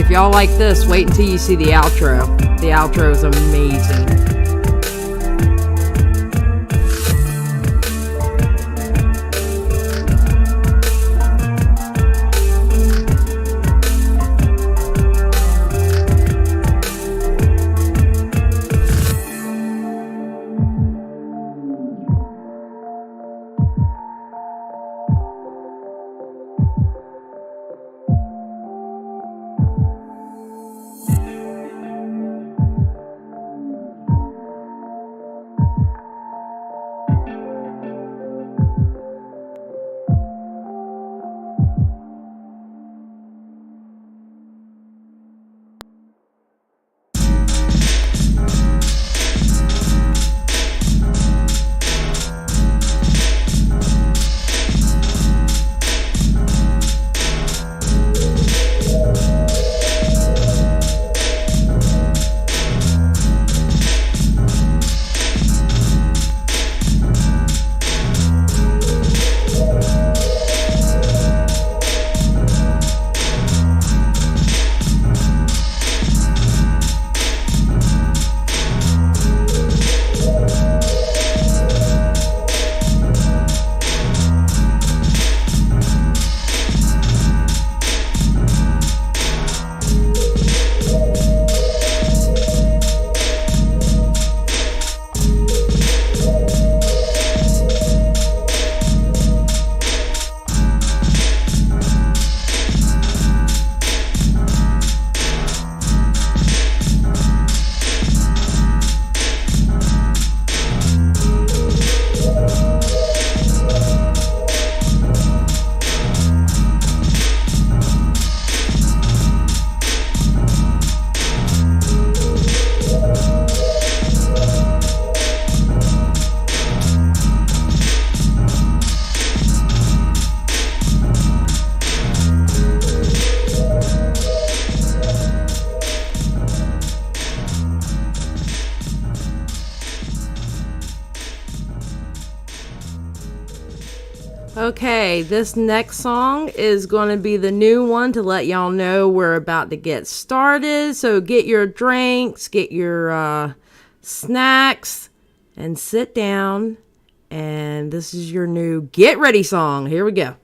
If y'all like this, wait until you see the outro. The outro is amazing. Okay, this next song is going to be the new one to let y'all know we're about to get started. So get your drinks, get your snacks, and sit down. And this is your new Get Ready song. Here we go.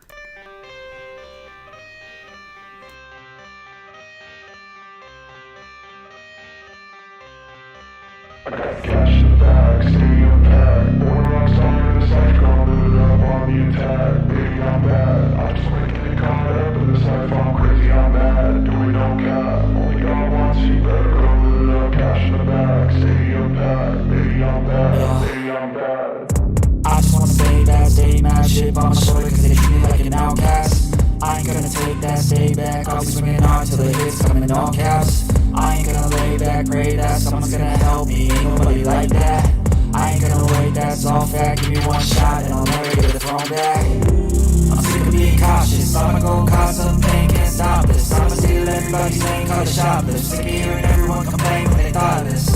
I got cash in the bag, stadium packed. Born a rock star in this life, gonna live it up on the attack. Baby, I'm bad. I just wanna get caught up in this life. I'm crazy, I'm mad. Do it, no cap. Only God wants you, better go live it up. Cash in the bag, stadium packed. Baby, I'm bad. Baby, I'm bad. I just wanna stay mad, shit on my shoulder, cause they treat me like an outcast. I ain't gonna take that, stay back. I'll be swinging hard till the hits coming in all caps. I ain't gonna lay back, pray that someone's gonna help me. Ain't nobody like that. I ain't gonna wait, that's all fact. Give me one shot and I'll never get the throne back. I'm sick of being cautious. I'ma go cause something, can't stop this. I'ma steal everybody's name, call the shoplift. Sick of hearing everyone complain when they thoughtless.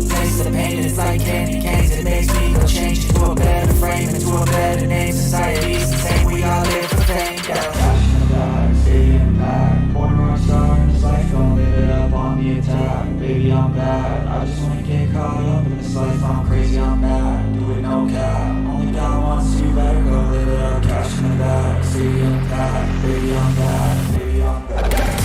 Taste the pain, it's like candy canes. It makes me go change into a better frame, into a better name. Society's the same, we all live for fame. Stadium packed, born a rock star in this life, gonna live it up on the attack. Baby, I'm bad. I just wanna get caught up in this life. I'm crazy, I'm mad. Do it, no cap. Only God wants you, better go live it up. Cash in the bag, stadium packed. Baby, I'm bad. Baby, I'm bad.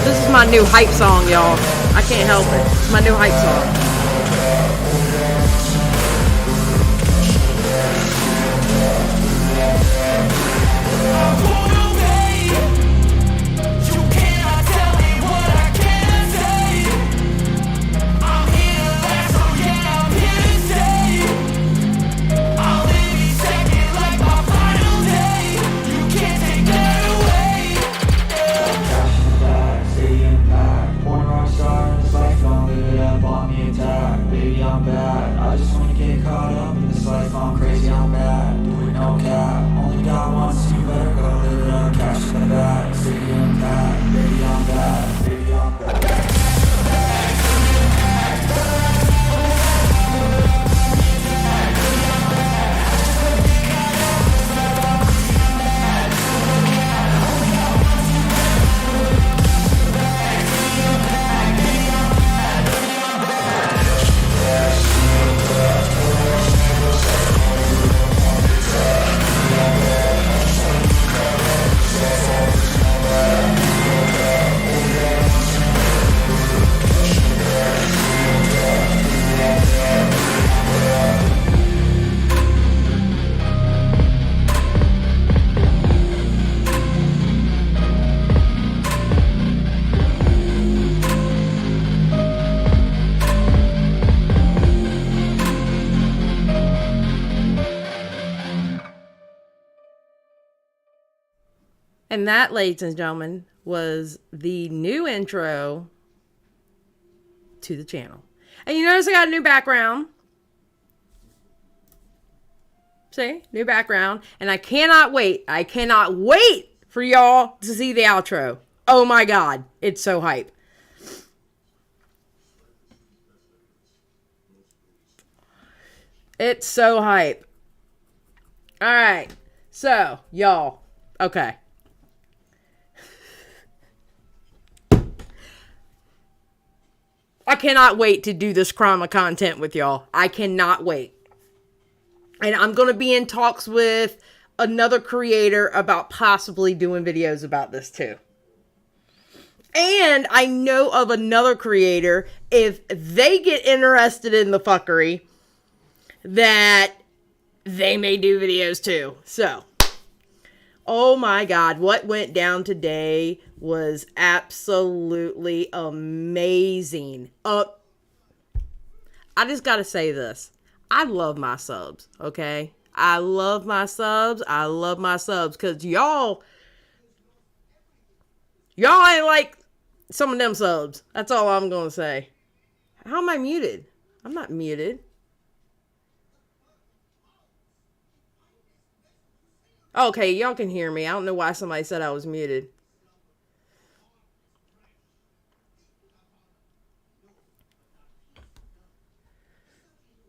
This is my new hype song, y'all. I can't help it. It's my new hype song. And that, ladies and gentlemen, was the new intro to the channel. And you notice I got a new background. See? New background. And I cannot wait. I cannot wait for y'all to see the outro. Oh my God. It's so hype. It's so hype. All right. So, y'all. Okay. I cannot wait to do this crime content with y'all. I cannot wait. And I'm going to be in talks with another creator about possibly doing videos about this too. And I know of another creator, if they get interested in the fuckery, that they may do videos too. So, oh my God, what went down today was absolutely amazing. I just gotta say this. I love my subs, okay? I love my subs. I love my subs because y'all ain't like some of them subs. That's all I'm going to say. How am I muted? I'm not muted. Okay, y'all can hear me. I don't know why somebody said I was muted.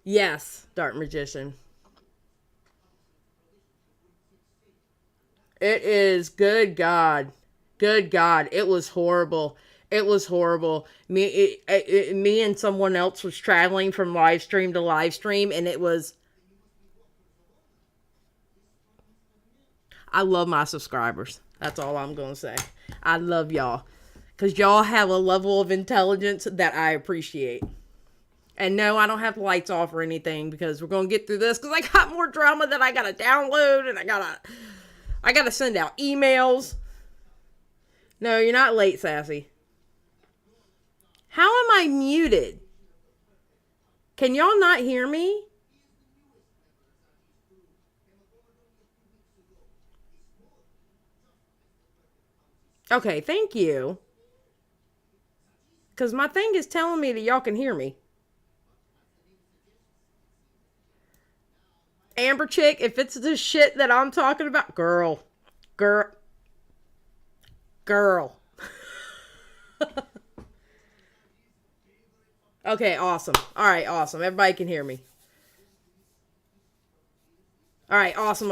Yes, Dark Magician. It is, good God. Good God. It was horrible. It was horrible. Me and someone else was traveling from live stream to live stream, and it was... I love my subscribers. That's all I'm going to say. I love y'all. Because y'all have a level of intelligence that I appreciate. And no, I don't have the lights off or anything because we're going to get through this because I got more drama that I got to download and I got to send out emails. No, you're not late, Sassy. How am I muted? Can y'all not hear me? Okay, thank you. Because my thing is telling me that y'all can hear me. Amber Chick, if it's the shit that I'm talking about, girl. Okay, awesome. All right, awesome. Everybody can hear me. All right, awesome.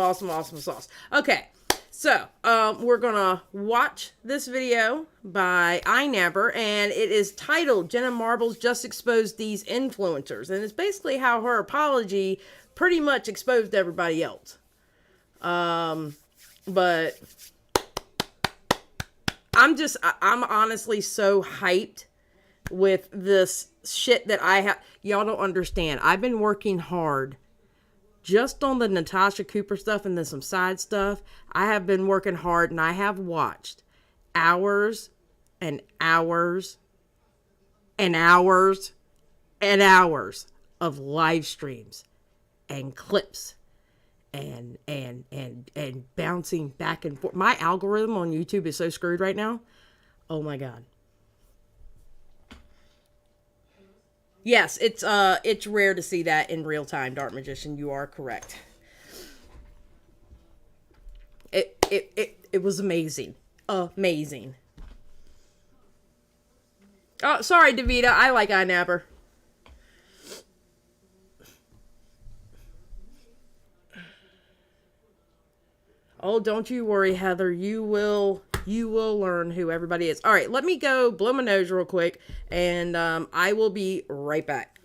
Okay, so we're gonna watch this video by iNabber, and it is titled "Jenna Marbles Just Exposed These Influencers," and it's basically how her apology pretty much exposed everybody else. But I'm honestly so hyped with this shit that I have. Y'all don't understand. I've been working hard just on the Natasha Cooper stuff and then some side stuff. I have been working hard, and I have watched hours and hours and hours and hours of live streams and clips and bouncing back and forth. My algorithm on YouTube is so screwed right now. Oh my God. Yes, it's rare to see that in real time, Dark Magician. You are correct. It was amazing. Amazing. Oh, sorry, Davita. I like iNabber. Oh, don't you worry, Heather. You will learn who everybody is. All right, let me go blow my nose real quick, and I will be right back.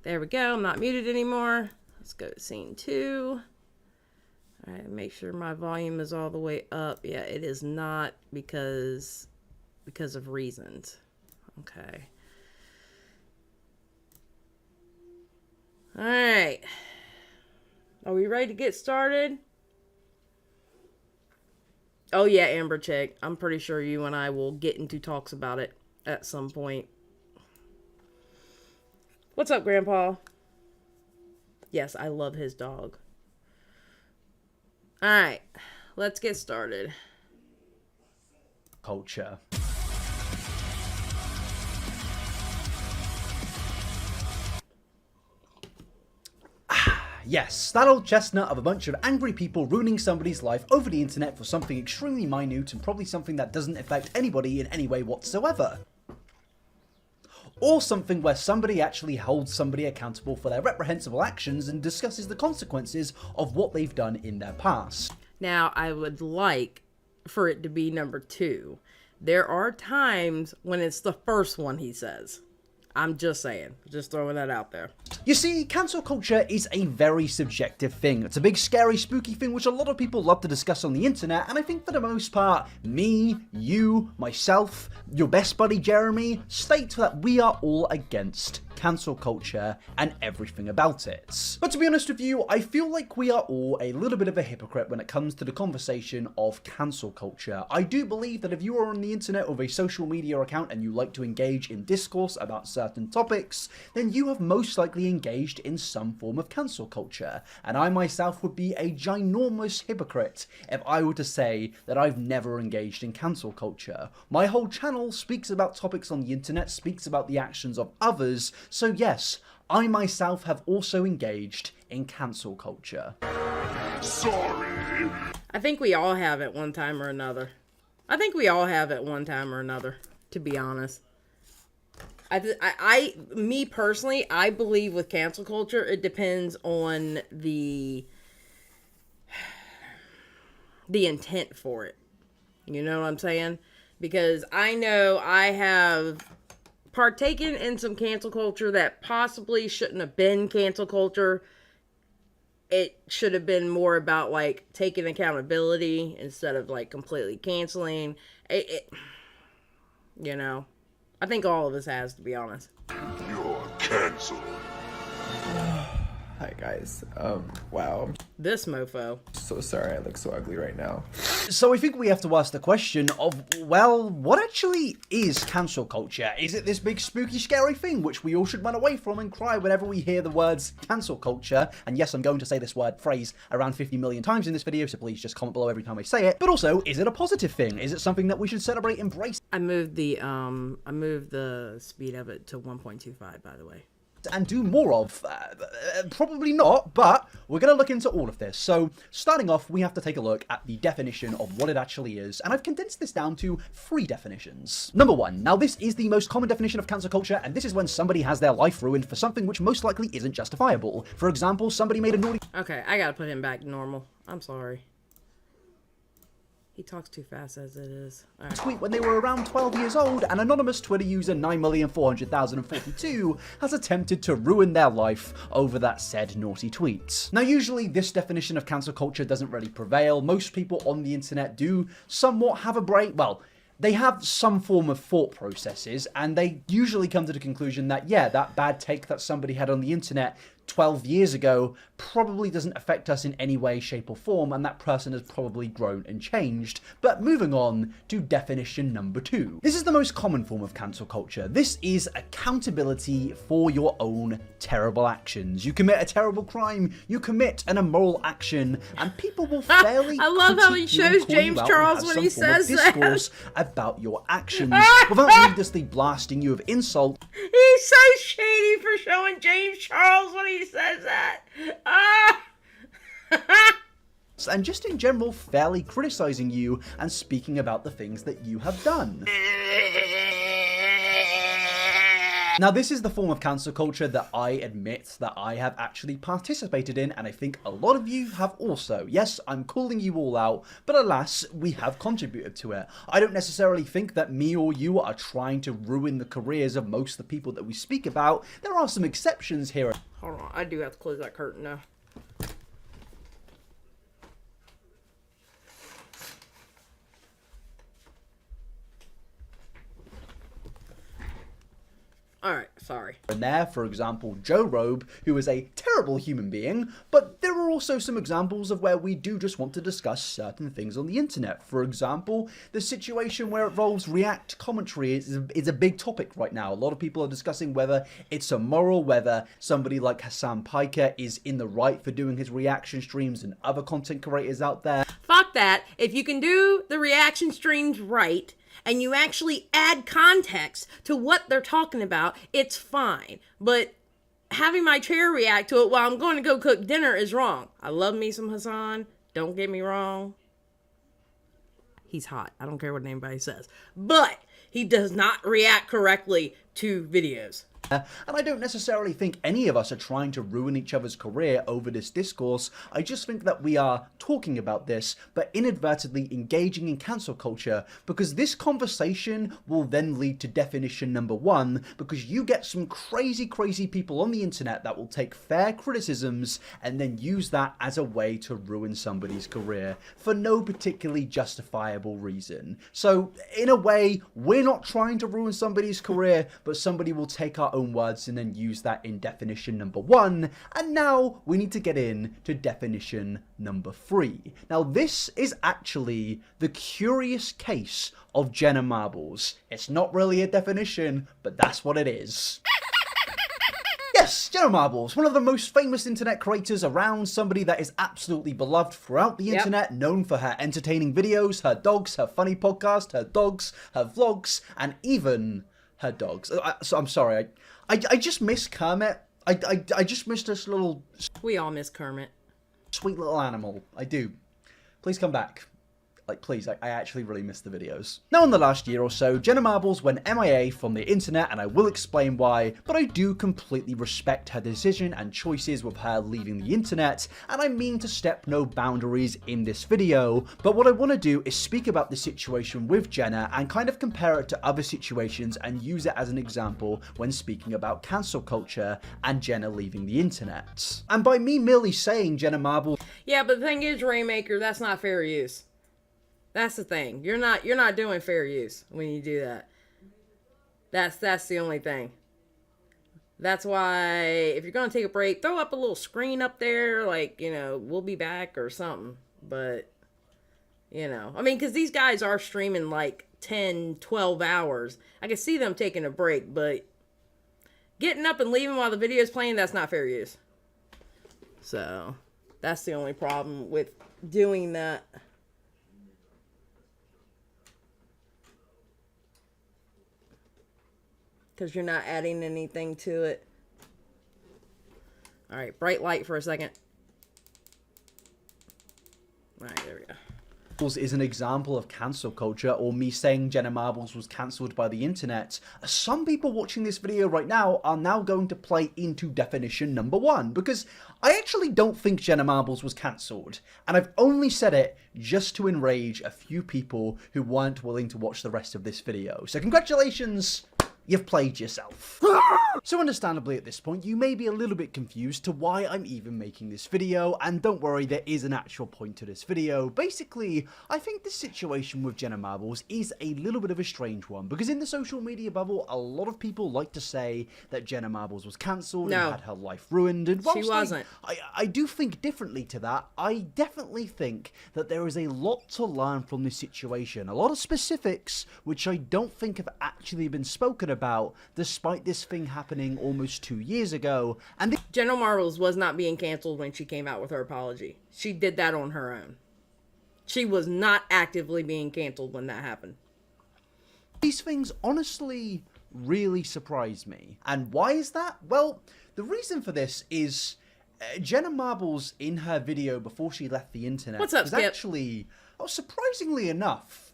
There we go. I'm not muted anymore. Let's go to scene 2. All right, make sure my volume is all the way up. Yeah, it is not because of reasons. Okay. All right. Are we ready to get started? Oh yeah, Amber Chick. I'm pretty sure you and I will get into talks about it at some point. What's up, Grandpa? Yes, I love his dog. All right, let's get started. Culture. Yes, that old chestnut of a bunch of angry people ruining somebody's life over the internet for something extremely minute and probably something that doesn't affect anybody in any way whatsoever. Or something where somebody actually holds somebody accountable for their reprehensible actions and discusses the consequences of what they've done in their past. Now, I would like for it to be number 2. There are times when it's the first one he says. I'm just saying. Just throwing that out there. You see, cancel culture is a very subjective thing. It's a big, scary, spooky thing which a lot of people love to discuss on the internet, and I think for the most part, me, you, myself, your best buddy Jeremy, state that we are all against cancel culture and everything about it. But to be honest with you, I feel like we are all a little bit of a hypocrite when it comes to the conversation of cancel culture. I do believe that if you are on the internet with a social media account and you like to engage in discourse about certain topics, then you have most likely engaged in some form of cancel culture. And I myself would be a ginormous hypocrite if I were to say that I've never engaged in cancel culture. My whole channel speaks about topics on the internet, speaks about the actions of others, so yes, I myself have also engaged in cancel culture. Sorry. I think we all have at one time or another. To be honest. Me personally, I believe with cancel culture, it depends on the intent for it. You know what I'm saying? Because I know I have partaken in some cancel culture that possibly shouldn't have been cancel culture. It should have been more about like taking accountability instead of like completely canceling. You know, I think all of us has, to be honest. You're canceled. Hi guys. Wow. This mofo. So sorry I look so ugly right now. So I think we have to ask the question of, well, what actually is cancel culture? Is it this big spooky scary thing which we all should run away from and cry whenever we hear the words cancel culture? And yes, I'm going to say this phrase around 50 million times in this video, so please just comment below every time I say it. But also, is it a positive thing? Is it something that we should celebrate, embrace, I moved the speed of it to 1.25, by the way. and do more of? Probably not, but we're going to look into all of this. So starting off, we have to take a look at the definition of what it actually is, and I've condensed this down to 3 definitions. Number 1. Now this is the most common definition of cancel culture, and this is when somebody has their life ruined for something which most likely isn't justifiable. For example, somebody made a naughty Okay, I gotta put him back to normal. I'm sorry. He talks too fast as it is. All right. tweet when they were around 12 years old, and anonymous Twitter user 9,400,042 has attempted to ruin their life over that said naughty tweet. Now usually this definition of cancel culture doesn't really prevail. Most people on the internet do somewhat have a brain, well, they have some form of thought processes, and they usually come to the conclusion that, yeah, that bad take that somebody had on the internet 12 years ago probably doesn't affect us in any way, shape or form, and that person has probably grown and changed. But moving on to definition number 2. This is the most common form of cancel culture. This is accountability for your own terrible actions. You commit a terrible crime, you commit an immoral action, and people will fairly I love how he critique you and shows call you James out Charles and when have he some form of says that. discourse about your actions without needlessly blasting you with insult. He's so shady for showing James Charles when he says that. And just in general fairly criticizing you and speaking about the things that you have done. Now this is the form of cancel culture that I admit that I have actually participated in, and I think a lot of you have also. Yes, I'm calling you all out, but alas, we have contributed to it. I don't necessarily think that me or you are trying to ruin the careers of most of the people that we speak about. There are some exceptions here. Hold on, I do have to close that curtain now. Alright, sorry. And there, for example, Joe Robe, who is a terrible human being, but there are also some examples of where we do just want to discuss certain things on the internet. For example, the situation where it involves React commentary is a big topic right now. A lot of people are discussing whether it's immoral, whether somebody like Hassan Piker is in the right for doing his reaction streams and other content creators out there. Fuck that. If you can do the reaction streams right, and you actually add context to what they're talking about, it's fine. But having my chair react to it while I'm going to go cook dinner is wrong. I love me some Hassan. Don't get me wrong. He's hot. I don't care what anybody says. But he does not react correctly to videos. And I don't necessarily think any of us are trying to ruin each other's career over this discourse. I just think that we are talking about this, but inadvertently engaging in cancel culture, because this conversation will then lead to definition number 1, because you get some crazy people on the internet that will take fair criticisms and then use that as a way to ruin somebody's career for no particularly justifiable reason. So in a way, we're not trying to ruin somebody's career, but somebody will take our own words and then use that in definition number 1. And now we need to get in to definition number 3. Now this is actually the curious case of Jenna Marbles. It's not really a definition, but that's what it is. Yes, Jenna Marbles, one of the most famous internet creators around, somebody that is absolutely beloved throughout the internet, known for her entertaining videos, her dogs, her funny podcast, her dogs, her vlogs, and even her dogs. So I'm sorry, I just miss Kermit. I just miss this little... We all miss Kermit. Sweet little animal. I do. Please come back. Like, please, I actually really miss the videos. Now, in the last year or so, Jenna Marbles went MIA from the internet, and I will explain why, but I do completely respect her decision and choices with her leaving the internet, and I mean to step no boundaries in this video, but what I want to do is speak about the situation with Jenna and kind of compare it to other situations and use it as an example when speaking about cancel culture and Jenna leaving the internet. And by me merely saying Jenna Marbles... Yeah, but the thing is, Rainmaker, that's not fair use. That's the thing. You're not doing fair use when you do that. That's the only thing. That's why if you're going to take a break, throw up a little screen up there like, you know, we'll be back or something. But, you know, I mean, because these guys are streaming like 10, 12 hours. I can see them taking a break, but getting up and leaving while the video's playing, that's not fair use. So, that's the only problem with doing that. Because you're not adding anything to it. Alright, bright light for a second. Alright, there we go. Is an example of cancel culture, or me saying Jenna Marbles was cancelled by the internet. Some people watching this video right now are now going to play into definition number 1, because I actually don't think Jenna Marbles was cancelled, and I've only said it just to enrage a few people who weren't willing to watch the rest of this video. So congratulations! You've played yourself. So understandably at this point, you may be a little bit confused to why I'm even making this video, and don't worry, there is an actual point to this video. Basically, I think the situation with Jenna Marbles is a little bit of a strange one, because in the social media bubble, a lot of people like to say that Jenna Marbles was cancelled and had her life ruined, and whilst she wasn't. I do think differently to that. I definitely think that there is a lot to learn from this situation, a lot of specifics which I don't think have actually been spoken about, despite this thing happening almost 2 years ago. And Jenna Marbles was not being canceled when she came out with her apology. She did that on her own. She was not actively being canceled when that happened. These things honestly really surprise me. And why is that? Well, the reason for this is Jenna Marbles, in her video before she left the internet, What's up, was Skip? actually, surprisingly enough,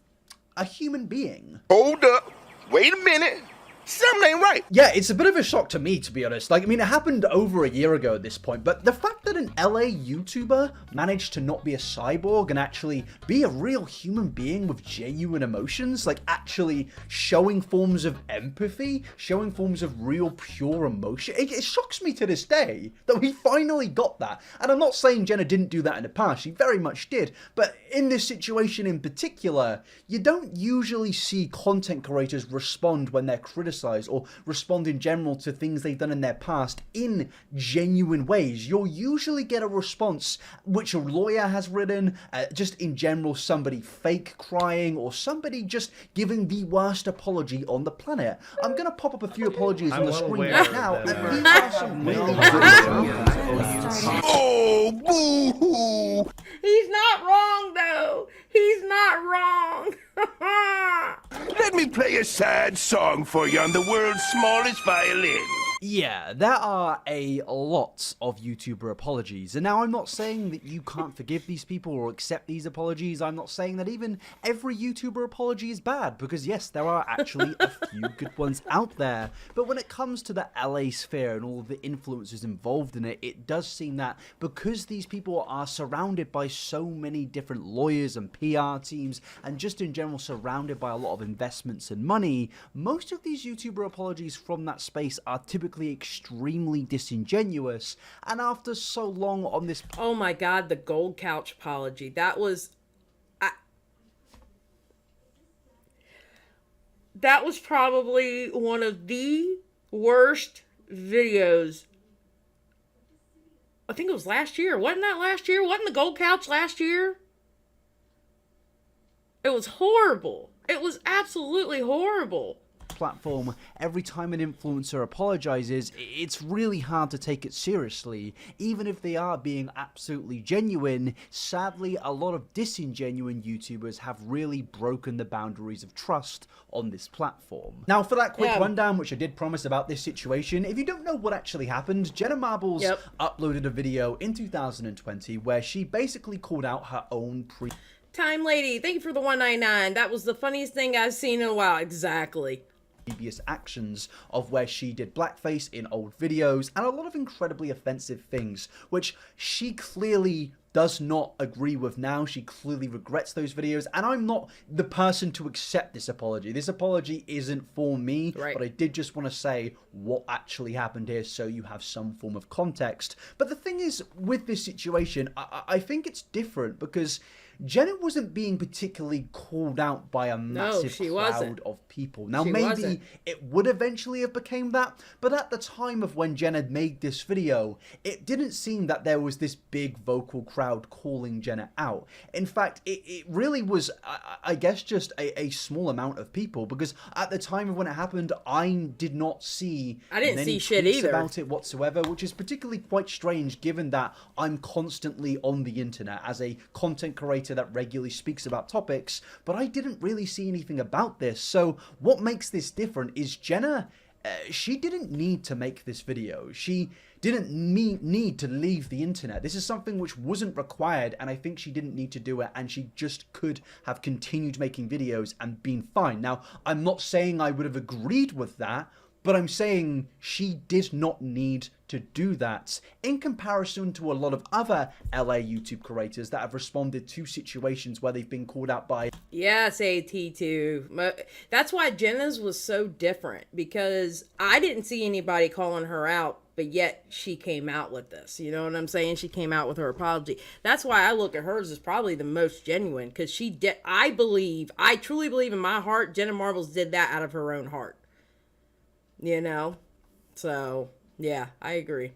a human being. Hold up. Wait a minute. Something ain't right. Yeah, it's a bit of a shock to me, to be honest. Like, I mean, it happened over a year ago at this point, but the fact that an LA YouTuber managed to not be a cyborg and actually be a real human being with genuine emotions, like actually showing forms of empathy, showing forms of real pure emotion, it shocks me to this day that we finally got that. And I'm not saying Jenna didn't do that in the past, she very much did, but in this situation in particular, you don't usually see content creators respond when they're criticized or respond in general to things they've done in their past in genuine ways. You'll usually get a response which a lawyer has written, just in general somebody fake crying or somebody just giving the worst apology on the planet. I'm going to pop up a few apologies on the screen right now, and these are some really good Oh, boo-hoo. He's not wrong, though. He's not wrong. Let me play a sad song for you on the world's smallest violin. Yeah, there are a lot of YouTuber apologies, and now I'm not saying that you can't forgive these people or accept these apologies. I'm not saying that even every YouTuber apology is bad, because yes, there are actually a few good ones out there. But when it comes to the LA sphere and all of the influencers involved in it, it does seem that because these people are surrounded by so many different lawyers and PR teams, and just in general surrounded by a lot of investments and money, most of these YouTuber apologies from that space are typically extremely disingenuous, and after so long on this Oh my God, the gold couch apology. That was probably one of the worst videos. I think it was last year. Wasn't that last year? Wasn't the gold couch last year? It was horrible. It was absolutely horrible. platform, every time an influencer apologizes, it's really hard to take it seriously, even if they are being absolutely genuine. Sadly, a lot of disingenuine YouTubers have really broken the boundaries of trust on this platform. Now, for that quick rundown, which I did promise about this situation, if you don't know what actually happened, Jenna Marbles uploaded a video in 2020 where she basically called out her own Time Lady, thank you for the $1.99. That was the funniest thing I've seen in a while. Exactly. Previous actions of where she did blackface in old videos and a lot of incredibly offensive things, which she clearly does not agree with now. She clearly regrets those videos, and I'm not the person to accept this apology. This apology isn't for me, but I did just want to say what actually happened here so you have some form of context. But the thing is, with this situation, I think it's different because Jenna wasn't being particularly called out by a massive crowd of people. Now, maybe it would eventually have became that, but at the time of when Jenna made this video, it didn't seem that there was this big vocal crowd calling Jenna out. In fact, it really was, I guess, just a small amount of people, because at the time of when it happened, I did not see many shit tweets either about it whatsoever, which is particularly quite strange given that I'm constantly on the internet as a content creator that regularly speaks about topics, but I didn't really see anything about this. So what makes this different is Jenna, she didn't need to make this video. She didn't need to leave the internet. This is something which wasn't required, and I think she didn't need to do it, and she just could have continued making videos and been fine. Now, I'm not saying I would have agreed with that, but I'm saying she did not need to do that, in comparison to a lot of other LA YouTube creators that have responded to situations where they've been called out by... Yes, AT2. That's why Jenna's was so different, because I didn't see anybody calling her out, but yet she came out with this. You know what I'm saying? She came out with her apology. That's why I look at hers as probably the most genuine, because she did. I truly believe in my heart, Jenna Marbles did that out of her own heart. You know? So, yeah, I agree.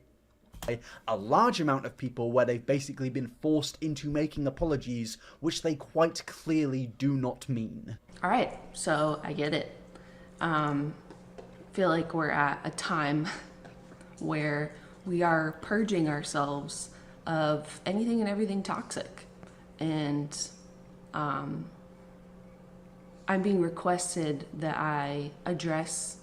A large amount of people where they've basically been forced into making apologies, which they quite clearly do not mean. All right, so I get it. Feel like we're at a time where we are purging ourselves of anything and everything toxic. And I'm being requested that I address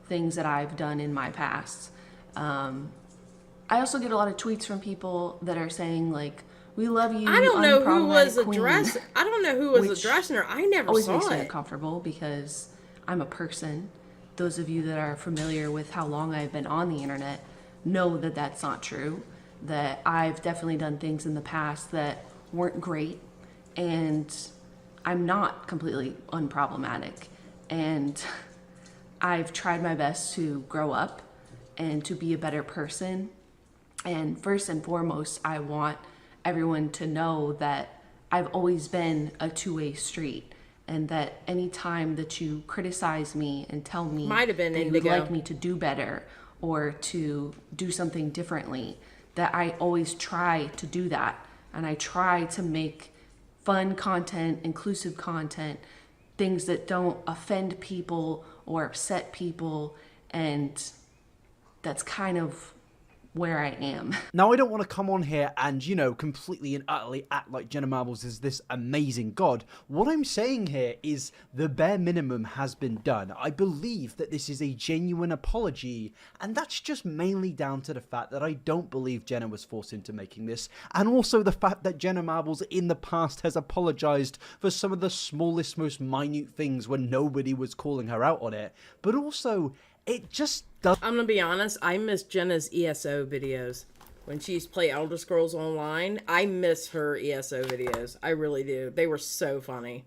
things that I've done in my past. I also get a lot of tweets from people that are saying, like, we love you. I don't know who was addressing. I don't know who was addressing her. I never always saw makes me it. uncomfortable because I'm a person. Those of you that are familiar with how long I've been on the internet know that that's not true. That I've definitely done things in the past that weren't great, and I'm not completely unproblematic. And I've tried my best to grow up and to be a better person. And first and foremost, I want everyone to know that I've always been a two-way street, and that any time that you criticize me and tell me that you would like me to do better or to do something differently, that I always try to do that. And I try to make fun content, inclusive content, things that don't offend people or upset people. And that's kind of where I am. Now, I don't want to come on here and, you know, completely and utterly act like Jenna Marbles is this amazing god. What I'm saying here is the bare minimum has been done. I believe that this is a genuine apology, and that's just mainly down to the fact that I don't believe Jenna was forced into making this, and also the fact that Jenna Marbles in the past has apologized for some of the smallest, most minute things when nobody was calling her out on it. But also, it just does. I'm gonna be honest, I miss Jenna's ESO videos. When she used to play Elder Scrolls Online, I miss her ESO videos. I really do. They were so funny.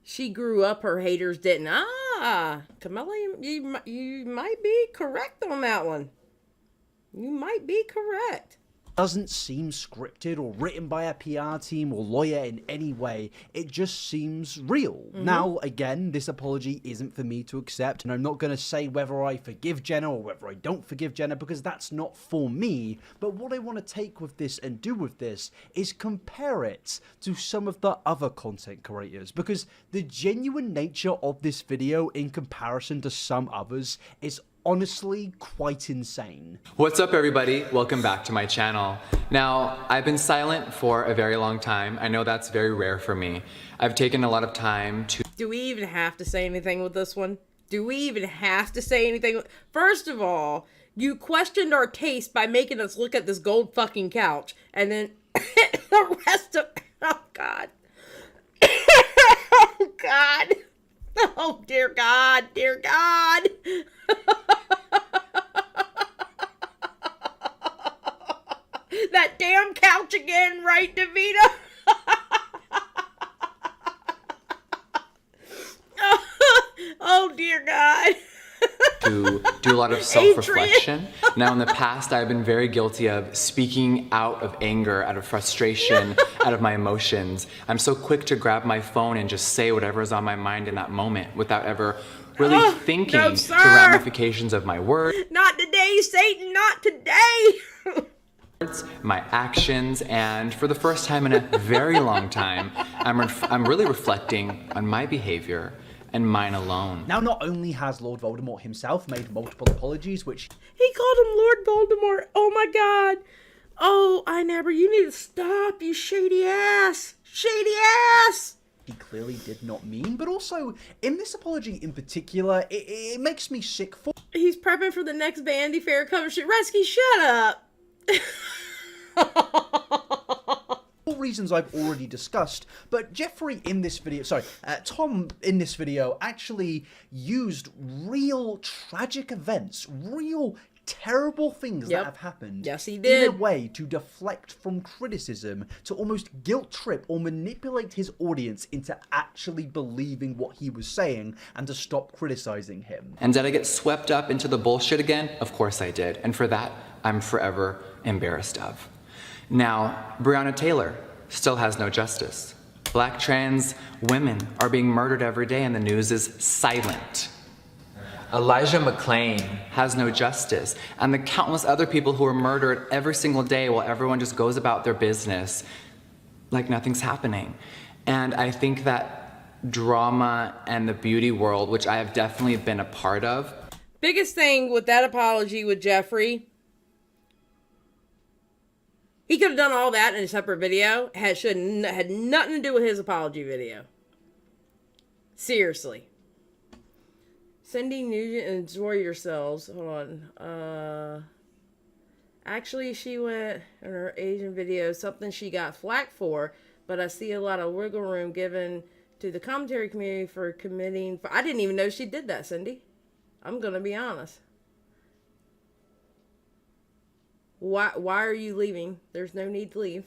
She grew up, her haters didn't. Camilla, you might be correct on that one. You might be correct. Doesn't seem scripted or written by a PR team or lawyer in any way. It just seems real. Now, again, this apology isn't for me to accept, and I'm not going to say whether I forgive Jenna or whether I don't forgive Jenna, because that's not for me. But what I want to take with this and do with this is compare it to some of the other content creators, because the genuine nature of this video in comparison to some others is honestly quite insane. What's up, everybody? Welcome back to my channel. Now, I've been silent for a very long time. I know that's very rare for me. I've taken a lot of time to... Do we even have to say anything with this one? Do we even have to say anything? First of all, you questioned our taste by making us look at this gold fucking couch, and then the rest of... Oh, God. Oh, God. Oh, dear God. Dear God. That damn couch again, right, Davita? Oh, dear God. To do a lot of self-reflection. Now, in the past, I've been very guilty of speaking out of anger, out of frustration, out of my emotions. I'm so quick to grab my phone and just say whatever is on my mind in that moment without ever really thinking no, the ramifications of my words. Not today, Satan, not today. My actions, and for the first time in a very long time, I'm really reflecting on my behavior and mine alone. Now, not only has Lord Voldemort himself made multiple apologies, which... He called him Lord Voldemort. Oh, my God. Oh, iNabber, you need to stop, you shady ass. Shady ass. He clearly did not mean, but also, in this apology in particular, it makes me sick for... He's prepping for the next Vanity Fair cover shoot. Resky, shut up. For reasons I've already discussed, but Jeffrey in this video, Tom in this video actually used real tragic events, real terrible things that have happened. Yes, he did. In a way to deflect from criticism, to almost guilt trip or manipulate his audience into actually believing what he was saying and to stop criticizing him. And did I get swept up into the bullshit again? Of course I did. And for that, I'm forever embarrassed of. Now, Breonna Taylor still has no justice. Black trans women are being murdered every day and the news is silent. Elijah McClain has no justice, and the countless other people who are murdered every single day while everyone just goes about their business like nothing's happening. And I think that drama and the beauty world, which I have definitely been a part of. Biggest thing with that apology with Jeffrey, he could have done all that in a separate video. Had nothing to do with his apology video. Seriously. Cindy Nugent, enjoy yourselves. Hold on. Actually, she went in her Asian video, something she got flack for, but I see a lot of wiggle room given to the commentary community for committing. I didn't even know she did that, Cindy. I'm going to be honest. Why are you leaving? There's no need to leave.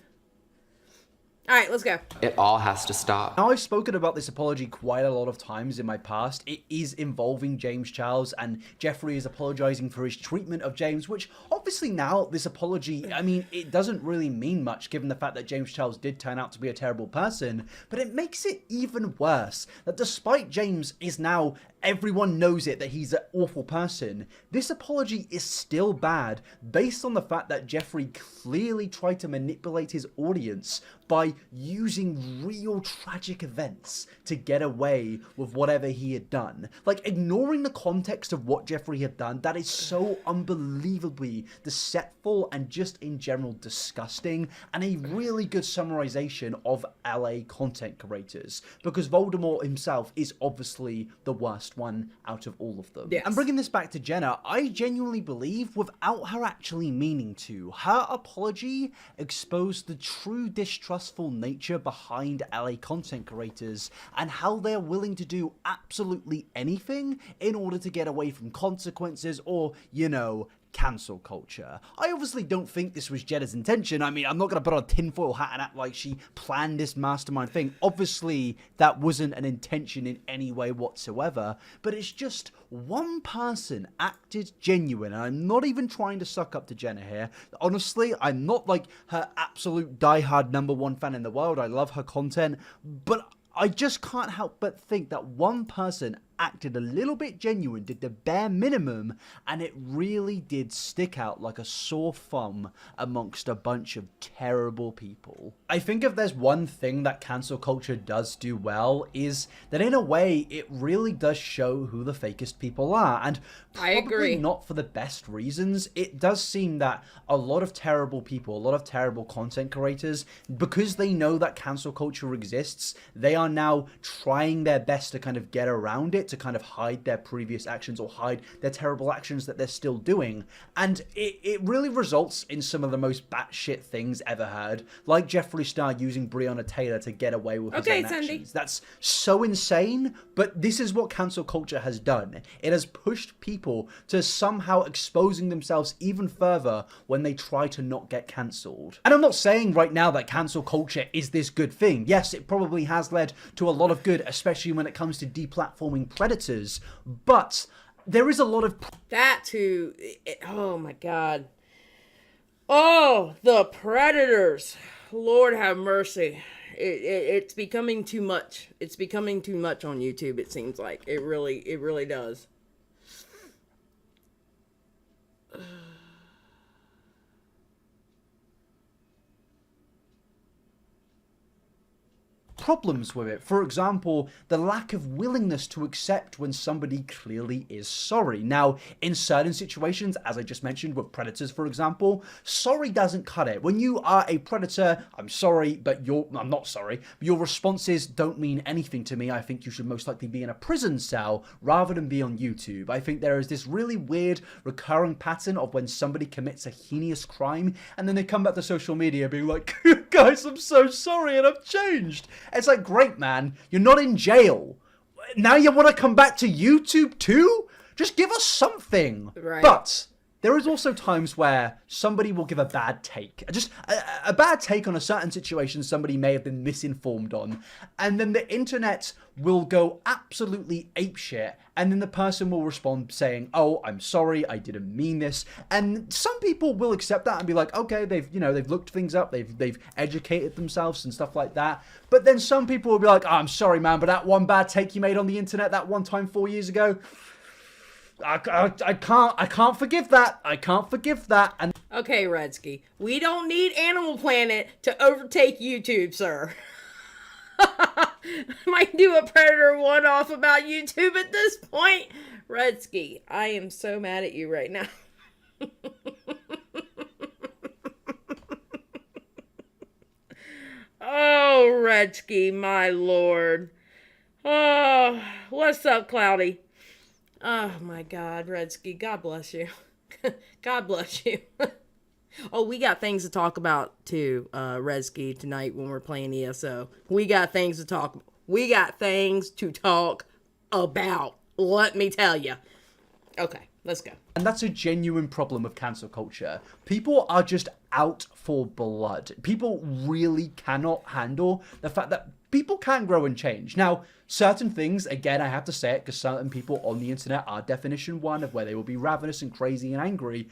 All right, let's go. It all has to stop. Now, I've spoken about this apology quite a lot of times in my past. It is involving James Charles, and Jeffrey is apologizing for his treatment of James, which obviously now this apology, I mean, it doesn't really mean much given the fact that James Charles did turn out to be a terrible person, but it makes it even worse that despite James is now everyone knows it, that he's an awful person, this apology is still bad based on the fact that Jeffree clearly tried to manipulate his audience by using real tragic events to get away with whatever he had done. Like, ignoring the context of what Jeffree had done, that is so unbelievably deceitful and just in general disgusting, and a really good summarization of LA content creators, because Voldemort himself is obviously the worst one out of all of them. Yes. And bringing this back to Jenna, I genuinely believe, without her actually meaning to, her apology exposed the true distrustful nature behind LA content creators and how they're willing to do absolutely anything in order to get away from consequences or, you know, cancel culture. I obviously don't think this was Jenna's intention. I mean, I'm not going to put on a tinfoil hat and act like she planned this mastermind thing. Obviously, that wasn't an intention in any way whatsoever, but it's just one person acted genuine, and I'm not even trying to suck up to Jenna here. Honestly, I'm not like her absolute diehard #1 fan in the world. I love her content, but I just can't help but think that one person acted a little bit genuine, did the bare minimum, and it really did stick out like a sore thumb amongst a bunch of terrible people. I think if there's one thing that cancel culture does do well, is that in a way it really does show who the fakest people are, and I probably agree. not for the best reasons. It does seem that a lot of terrible people, a lot of terrible content creators, because they know that cancel culture exists, they are now trying their best to kind of get around it, to kind of hide their previous actions or hide their terrible actions that they're still doing. And it really results in some of the most batshit things ever heard, like Xylie Star using Breonna Taylor to get away with his own actions. That's so insane, but this is what cancel culture has done. It has pushed people to somehow exposing themselves even further when they try to not get cancelled. And I'm not saying right now that cancel culture is this good thing. Yes, it probably has led to a lot of good, especially when it comes to deplatforming predators, but there is a lot of That too. Oh my God. Oh, the predators. Lord have mercy. It's becoming too much. It's becoming too much on YouTube, it seems like. It really does. problems with it. For example, the lack of willingness to accept when somebody clearly is sorry. Now, in certain situations, as I just mentioned with predators, for example, sorry doesn't cut it. When you are a predator, I'm sorry, but I'm not sorry. Your responses don't mean anything to me. I think you should most likely be in a prison cell rather than be on YouTube. I think there is this really weird recurring pattern of when somebody commits a heinous crime and then they come back to social media being like, guys, I'm so sorry and I've changed. It's like, great, man, you're not in jail. Now you want to come back to YouTube too? Just give us something. Right. But there is also times where somebody will give a bad take. Just a bad take on a certain situation somebody may have been misinformed on. And then the internet will go absolutely apeshit. And then the person will respond saying, oh, I'm sorry, I didn't mean this. And some people will accept that and be like, okay, they've looked things up, they've educated themselves and stuff like that. But then some people will be like, oh, I'm sorry, man, but that one bad take you made on the internet that one time 4 years ago, I can't forgive that. I can't forgive that. And okay, Redsky, we don't need Animal Planet to overtake YouTube, sir. Might do a Predator one-off about YouTube at this point. Redsky, I am so mad at you right now. Oh, Redsky, my lord. Oh, what's up, Cloudy? Oh, my God, Redsky, God bless you. God bless you. Oh, we got things to talk about, too, Redsky, tonight when we're playing ESO. We got things to talk about, let me tell you. Okay, let's go. And that's a genuine problem of cancel culture. People are just out for blood. People really cannot handle the fact that people can grow and change. Now, certain things, again, I have to say it because certain people on the internet are definition one of where they will be ravenous and crazy and angry,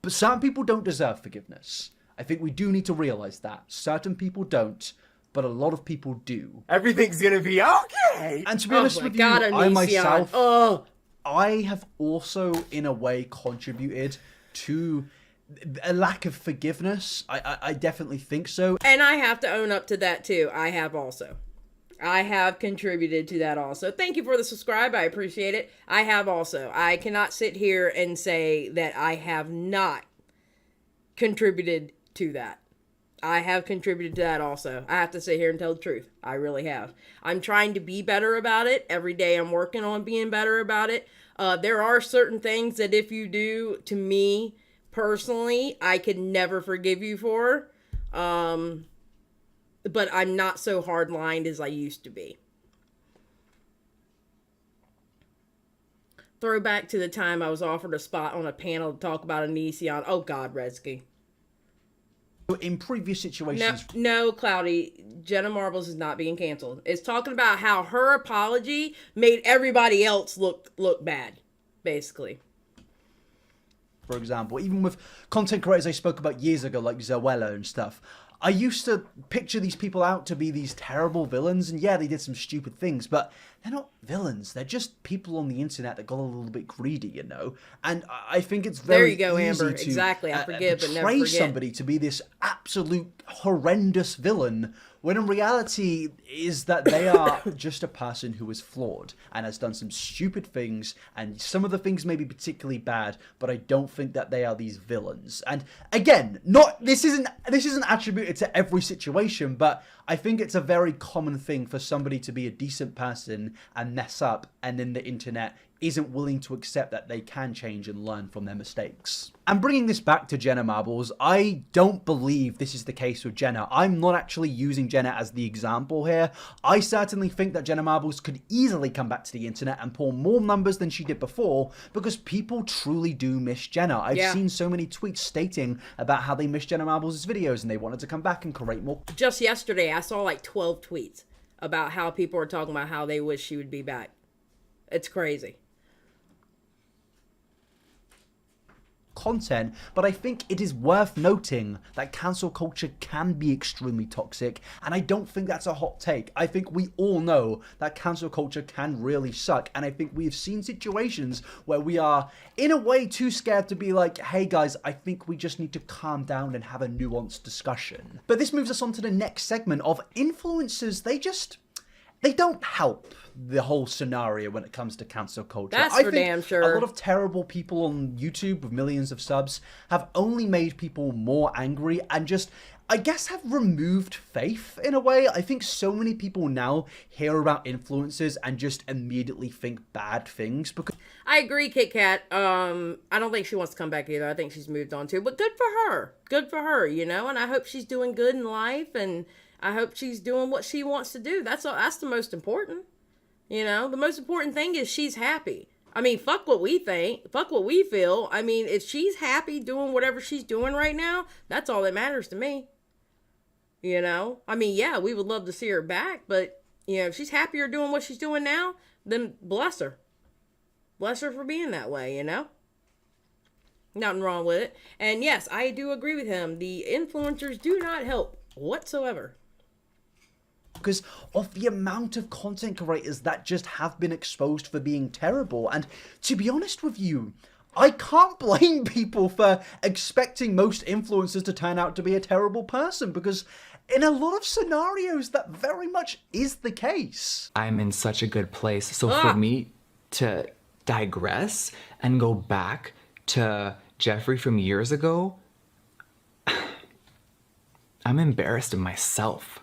but certain people don't deserve forgiveness. I think we do need to realize that. Certain people don't. but a lot of people do. Everything's gonna be okay. And to be honest my with God, you, I Onision. myself, Oh. I have also, in a way, contributed to a lack of forgiveness. I definitely think so. And I have to own up to that too. I have contributed to that also. Thank you for the subscribe. I appreciate it. I have also. I cannot sit here and say that I have not contributed to that. I have contributed to that also. I have to sit here and tell the truth. I really have. I'm trying to be better about it. Every day I'm working on being better about it. There are certain things that if you do to me personally, I could never forgive you for. But I'm not so hard-lined as I used to be. Throwback to the time I was offered a spot on a panel to talk about Onision. Oh God, Redsky. In previous situations... No, Cloudy. Jenna Marbles is not being canceled. It's talking about how her apology made everybody else look bad, basically. For example, even with content creators I spoke about years ago, like Zoella and stuff, I used to picture these people out to be these terrible villains, and yeah, they did some stupid things, but they're not villains. They're just people on the internet that got a little bit greedy, you know? And I think it's very there you go, easy Amber. to Exactly. I forgive, but never portray forget. somebody to be this absolute horrendous villain, when in reality is that they are just a person who is flawed and has done some stupid things, and some of the things may be particularly bad, but I don't think that they are these villains. And again, this isn't attributed to every situation, but I think it's a very common thing for somebody to be a decent person and mess up, and then the internet isn't willing to accept that they can change and learn from their mistakes. And bringing this back to Jenna Marbles, I don't believe this is the case with Jenna. I'm not actually using Jenna as the example here. I certainly think that Jenna Marbles could easily come back to the internet and pull more numbers than she did before, because people truly do miss Jenna. I've seen so many tweets stating about how they miss Jenna Marbles' videos and they wanted to come back and create more. Just yesterday, I saw like 12 tweets about how people are talking about how they wish she would be back. It's crazy. Content, but I think it is worth noting that cancel culture can be extremely toxic, and I don't think that's a hot take. I think we all know that cancel culture can really suck, and I think we've seen situations where we are in a way too scared to be like, hey guys, I think we just need to calm down and have a nuanced discussion. But this moves us on to the next segment of influencers. They don't help the whole scenario when it comes to cancel culture. That's for damn sure. A lot of terrible people on YouTube with millions of subs have only made people more angry and just, I guess, have removed faith in a way. I think so many people now hear about influencers and just immediately think bad things because... I agree, Kit Kat. I don't think she wants to come back either. I think she's moved on too. But good for her. Good for her, you know? And I hope she's doing good in life, and I hope she's doing what she wants to do. That's the most important. You know, the most important thing is she's happy. I mean, fuck what we think. Fuck what we feel. I mean, if she's happy doing whatever she's doing right now, that's all that matters to me. You know? I mean, yeah, we would love to see her back, but, you know, if she's happier doing what she's doing now, then bless her. Bless her for being that way, you know? Nothing wrong with it. And yes, I do agree with him. The influencers do not help whatsoever. Because of the amount of content creators that just have been exposed for being terrible. And to be honest with you, I can't blame people for expecting most influencers to turn out to be a terrible person, because in a lot of scenarios that very much is the case. I'm in such a good place. So for me to digress and go back to Jeffrey from years ago, I'm embarrassed of myself.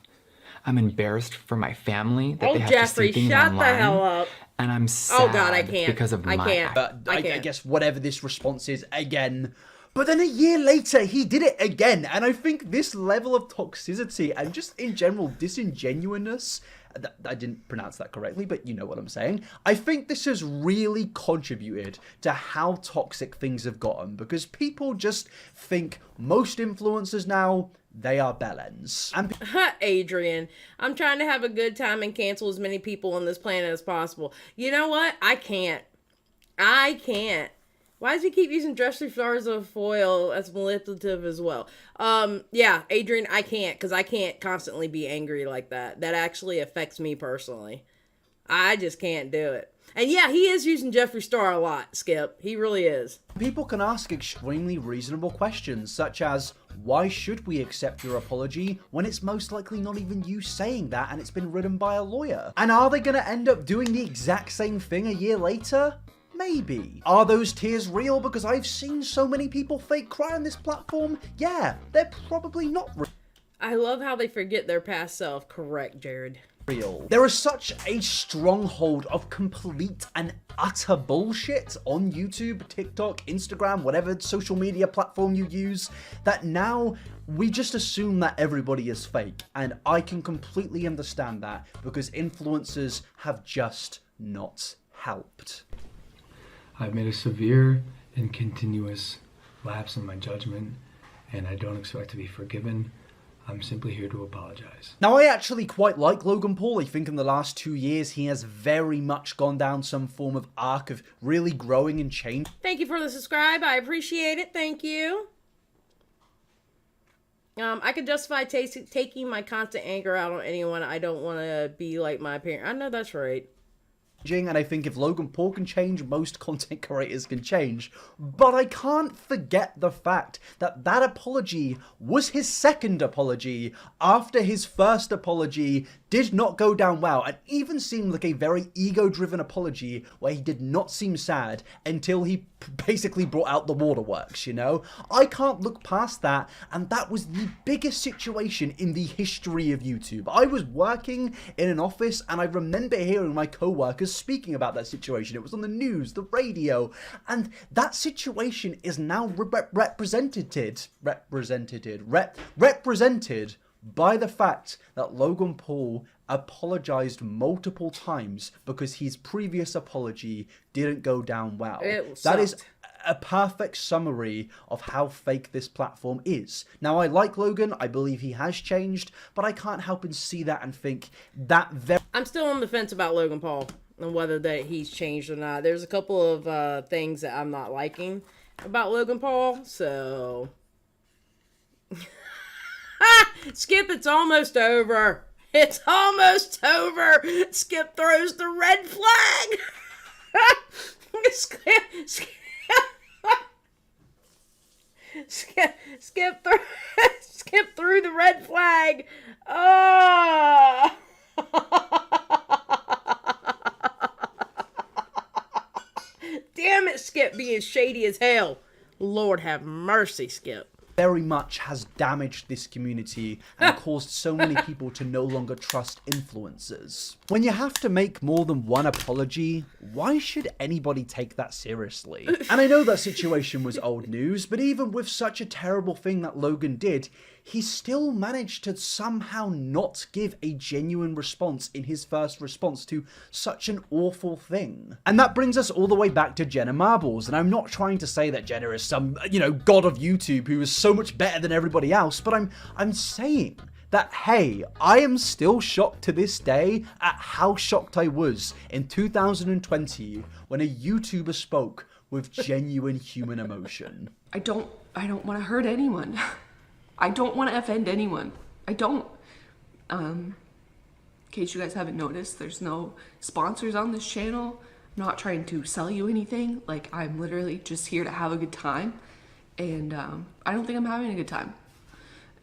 I'm embarrassed for my family that they have Jeffrey, to see things shut online. the hell up. And I'm sad God, I can't. because of I my can't. act. I guess whatever this response is, again. But then a year later, he did it again. And I think this level of toxicity and just in general disingenuousness, I didn't pronounce that correctly, but you know what I'm saying. I think this has really contributed to how toxic things have gotten, because people just think most influencers now, they are bellends. And Adrian, I'm trying to have a good time and cancel as many people on this planet as possible. You know what? I can't. Why does he keep using Jeffree Star as a foil that's manipulative as well? Yeah, Adrian, I can't, because I can't constantly be angry like that. That actually affects me personally. I just can't do it. And yeah, he is using Jeffree Star a lot, Skip. He really is. People can ask extremely reasonable questions, such as, why should we accept your apology when it's most likely not even you saying that and it's been written by a lawyer? And are they going to end up doing the exact same thing a year later? Maybe. Are those tears real? Because I've seen so many people fake cry on this platform. Yeah, they're probably not real. I love how they forget their past self. Correct, Jared. There is such a stronghold of complete and utter bullshit on YouTube, TikTok, Instagram, whatever social media platform you use, that now we just assume that everybody is fake. And I can completely understand that, because influencers have just not helped. I've made a severe and continuous lapse in my judgment, and I don't expect to be forgiven. I'm simply here to apologize. Now, I actually quite like Logan Paul. I think in the last 2 years, he has very much gone down some form of arc of really growing and changing. Thank you for the subscribe. I appreciate it. Thank you. I could justify taking my constant anger out on anyone. I don't want to be like my parent. I know that's right. And I think if Logan Paul can change, most content creators can change. But I can't forget the fact that that apology was his second apology after his first apology did not go down well, and even seemed like a very ego-driven apology where he did not seem sad until he basically brought out the waterworks, you know? I can't look past that, and that was the biggest situation in the history of YouTube. I was working in an office, and I remember hearing my co-workers speaking about that situation. It was on the news, the radio, and that situation is now represented by the fact that Logan Paul apologized multiple times because his previous apology didn't go down well. That is a perfect summary of how fake this platform is. Now, I like Logan. I believe he has changed, but I can't help and see that and think that I'm still on the fence about Logan Paul and whether that he's changed or not. There's a couple of things that I'm not liking about Logan Paul, so... Skip, it's almost over. It's almost over. Skip throws the red flag. Skip threw the red flag. Oh. Damn it, Skip being shady as hell. Lord have mercy, Skip. Very much has damaged this community and caused so many people to no longer trust influencers. When you have to make more than one apology, why should anybody take that seriously? And I know that situation was old news, but even with such a terrible thing that Logan did, he still managed to somehow not give a genuine response in his first response to such an awful thing. And that brings us all the way back to Jenna Marbles. And I'm not trying to say that Jenna is some, god of YouTube who is so much better than everybody else, but I'm saying that, hey, I am still shocked to this day at how shocked I was in 2020 when a YouTuber spoke with genuine human emotion. I don't want to hurt anyone. I don't want to offend anyone. I don't. In case you guys haven't noticed, there's no sponsors on this channel. I'm not trying to sell you anything. Like, I'm literally just here to have a good time. And I don't think I'm having a good time.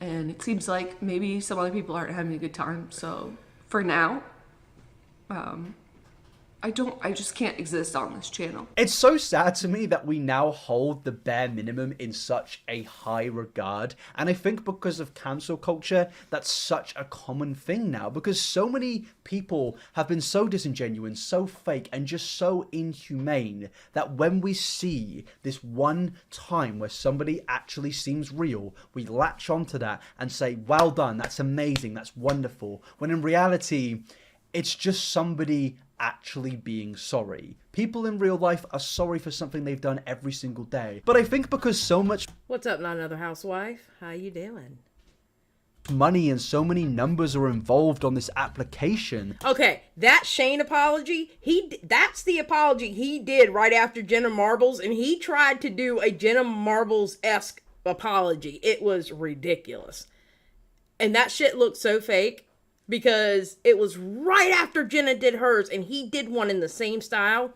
And it seems like maybe some other people aren't having a good time. So for now, I just can't exist on this channel. It's so sad to me that we now hold the bare minimum in such a high regard. And I think because of cancel culture, that's such a common thing now. Because so many people have been so disingenuous, so fake, and just so inhumane that when we see this one time where somebody actually seems real, we latch onto that and say, well done, that's amazing, that's wonderful. When in reality, it's just somebody actually being sorry. People in real life are sorry for something they've done every single day. But I think because so much... What's up, not another housewife? How you doing? money and so many numbers are involved on this application. Okay, that Shane apology, that's the apology he did right after Jenna Marbles, and he tried to do a Jenna Marbles-esque apology. It was ridiculous. And that shit looked so fake because it was right after Jenna did hers, and he did one in the same style.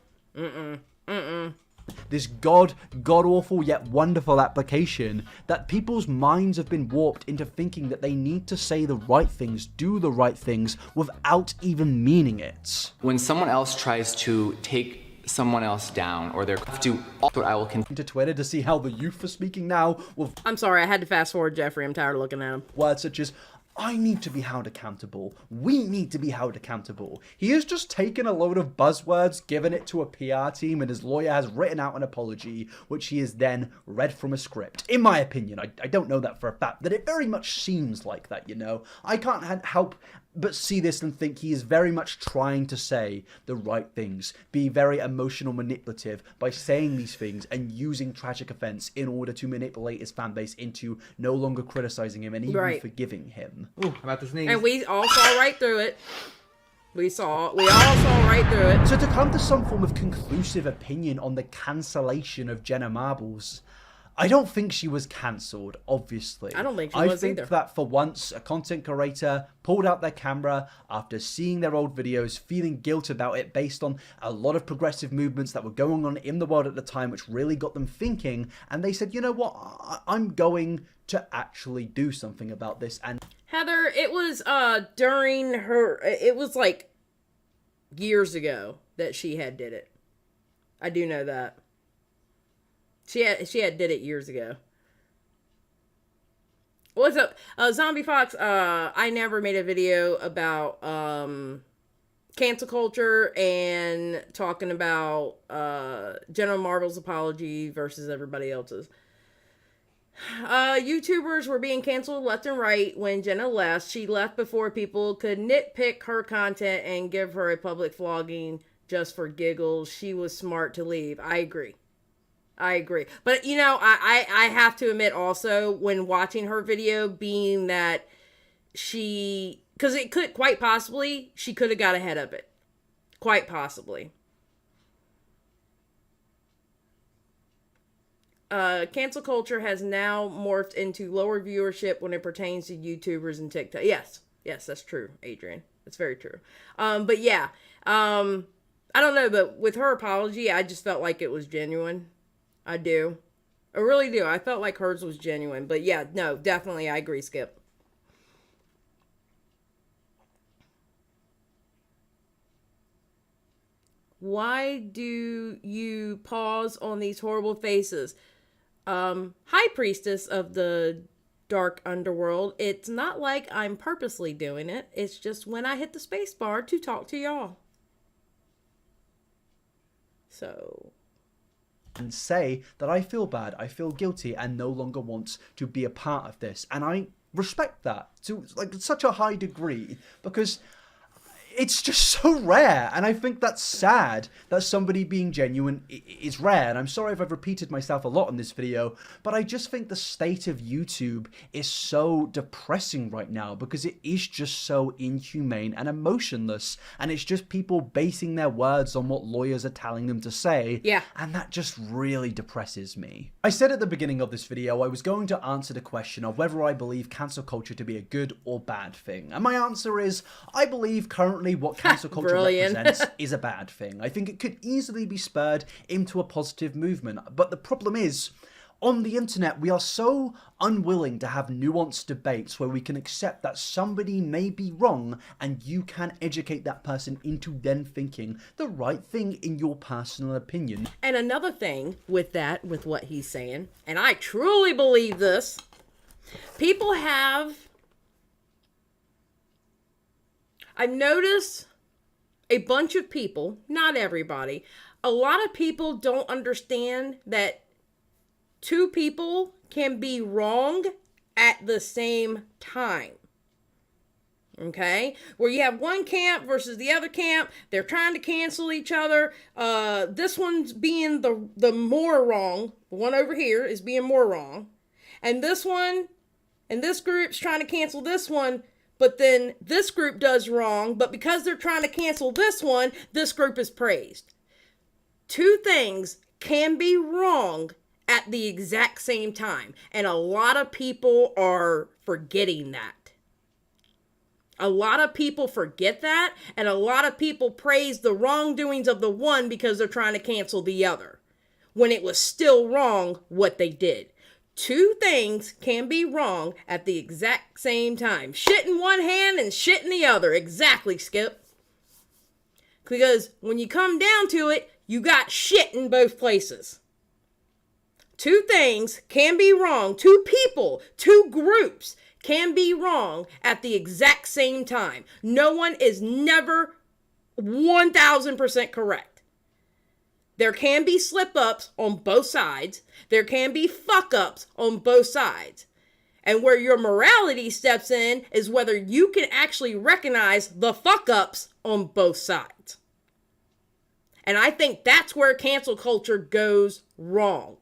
This god-awful yet wonderful application that people's minds have been warped into thinking that they need to say the right things, do the right things, without even meaning it. When someone else tries to take someone else down, or they're to what I will To Twitter to see how the youth are speaking now with I'm sorry, I had to fast forward Jeffrey. I'm tired of looking at him. words such as, I need to be held accountable. We need to be held accountable. He has just taken a load of buzzwords, given it to a PR team, and his lawyer has written out an apology, which he has then read from a script. In my opinion, I don't know that for a fact, but it very much seems like that, you know? I can't help but see this and think he is very much trying to say the right things, be very emotional manipulative by saying these things and using tragic events in order to manipulate his fan base into no longer criticizing him and even forgiving him. Ooh, I'm about to sneeze. And we all saw right through it. We all saw right through it. So to come to some form of conclusive opinion on the cancellation of Jenna Marbles, I don't think she was cancelled, obviously. I don't think she was I think either. that for once, a content creator pulled out their camera after seeing their old videos, feeling guilt about it based on a lot of progressive movements that were going on in the world at the time, which really got them thinking, and they said, you know what, I'm going to actually do something about this. And Heather, it was during her, it was like years ago that she had did it. I do know that. She had did it years ago. What's up? Zombie Fox, I never made a video about cancel culture and talking about Jenna Marbles' apology versus everybody else's. YouTubers were being canceled left and right when Jenna left. She left before people could nitpick her content and give her a public flogging just for giggles. She was smart to leave. I agree. But, you know, I have to admit also when watching her video, being that because it could quite possibly, she could have got ahead of it. Quite possibly. Cancel culture has now morphed into lower viewership when it pertains to YouTubers and TikTok. Yes, that's true, Adrian. That's very true. But yeah, I don't know, but with her apology, I just felt like it was genuine. I do. I really do. I felt like hers was genuine. But yeah, no, definitely, I agree, Skip. Why do you pause on these horrible faces? High Priestess of the Dark Underworld, it's not like I'm purposely doing it. It's just when I hit the space bar to talk to y'all. So... and say that I feel bad, I feel guilty, and no longer want to be a part of this. And I respect that to like such a high degree, because it's just so rare, and I think that's sad that somebody being genuine is rare. And I'm sorry if I've repeated myself a lot in this video, but I just think the state of YouTube is so depressing right now because it is just so inhumane and emotionless, and it's just people basing their words on what lawyers are telling them to say. Yeah. And that just really depresses me. I said at the beginning of this video I was going to answer the question of whether I believe cancel culture to be a good or bad thing. And my answer is, I believe currently what cancel culture represents is a bad thing. I think it could easily be spurred into a positive movement. But the problem is, on the internet, we are so unwilling to have nuanced debates where we can accept that somebody may be wrong and you can educate that person into then thinking the right thing in your personal opinion. And another thing with that, with what he's saying, and I truly believe this, people have... I've noticed a bunch of people, not everybody, a lot of people don't understand that two people can be wrong at the same time. Okay? Where you have one camp versus the other camp, they're trying to cancel each other. This one's being the more wrong. The one over here is being more wrong. And this one and this group's trying to cancel this one, but then this group does wrong, but because they're trying to cancel this one, this group is praised. Two things can be wrong at the exact same time, and a lot of people are forgetting that. A lot of people forget that, and a lot of people praise the wrongdoings of the one because they're trying to cancel the other, when it was still wrong what they did. Two things can be wrong at the exact same time. Shit in one hand and shit in the other. Exactly, Skip. Because when you come down to it, you got shit in both places. Two things can be wrong. Two people, two groups can be wrong at the exact same time. No one is never 1000% correct. There can be slip-ups on both sides. There can be fuck-ups on both sides. And where your morality steps in is whether you can actually recognize the fuck-ups on both sides. And I think that's where cancel culture goes wrong.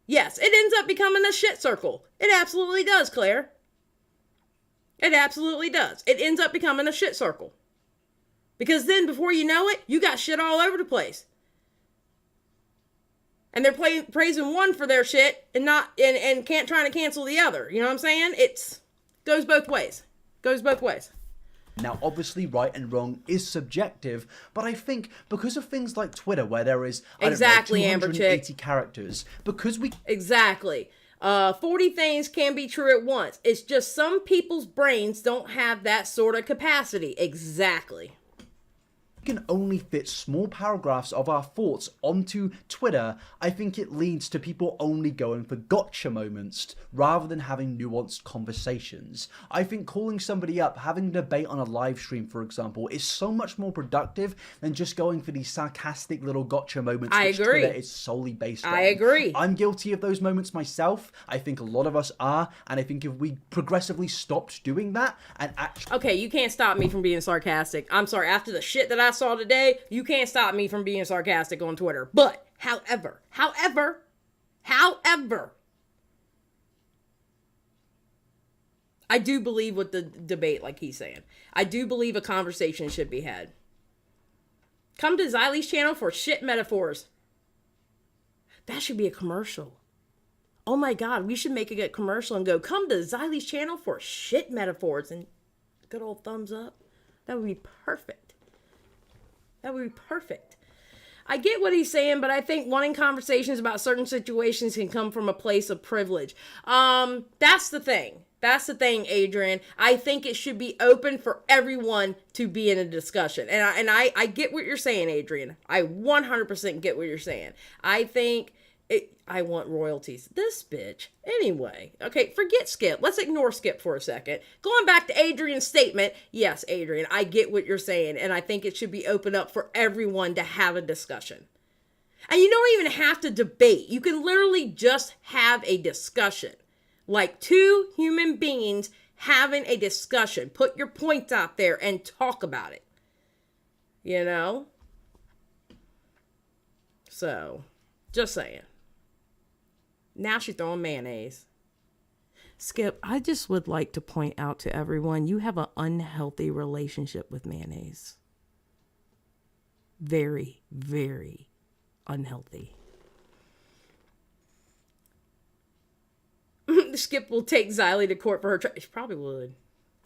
Yes, it ends up becoming a shit circle. It absolutely does, Claire. It absolutely does. It ends up becoming a shit circle. Because then before you know it, you got shit all over the place. And they're praising one for their shit and can't try to cancel the other. You know what I'm saying? It goes both ways. Goes both ways. Now, obviously, right and wrong is subjective, but I think because of things like Twitter, where there is, exactly, 280 characters, because we... Exactly. 40 things can be true at once. It's just some people's brains don't have that sort of capacity. Exactly. Can only fit small paragraphs of our thoughts onto Twitter, I think it leads to people only going for gotcha moments rather than having nuanced conversations. I think calling somebody up, having a debate on a live stream, for example, is so much more productive than just going for these sarcastic little gotcha moments I which agree. Twitter is solely based on. I agree. I'm guilty of those moments myself. I think a lot of us are, and I think if we progressively stopped doing that and actually... Okay, you can't stop me from being sarcastic. I'm sorry, after the shit that I saw today, you can't stop me from being sarcastic on Twitter. But, however, I do believe with the debate, like he's saying. I do believe a conversation should be had. Come to Xylie's channel for shit metaphors. That should be a commercial. Oh my God, we should make a commercial and go, come to Xylie's channel for shit metaphors, and good old thumbs up. That would be perfect. That would be perfect. I get what he's saying, but I think wanting conversations about certain situations can come from a place of privilege. That's the thing. That's the thing, Adrian. I think it should be open for everyone to be in a discussion. And I get what you're saying, Adrian. I 100% get what you're saying. I think I want royalties. This bitch. Anyway. Okay, forget Skip. Let's ignore Skip for a second. Going back to Adrian's statement. Yes, Adrian, I get what you're saying. And I think it should be open up for everyone to have a discussion. And you don't even have to debate. You can literally just have a discussion. Like two human beings having a discussion. Put your points out there and talk about it. You know? So, just saying. Now she's throwing mayonnaise. Skip, I just would like to point out to everyone, you have an unhealthy relationship with mayonnaise. Very, very unhealthy. Skip will take Xylie to court for her. She probably would.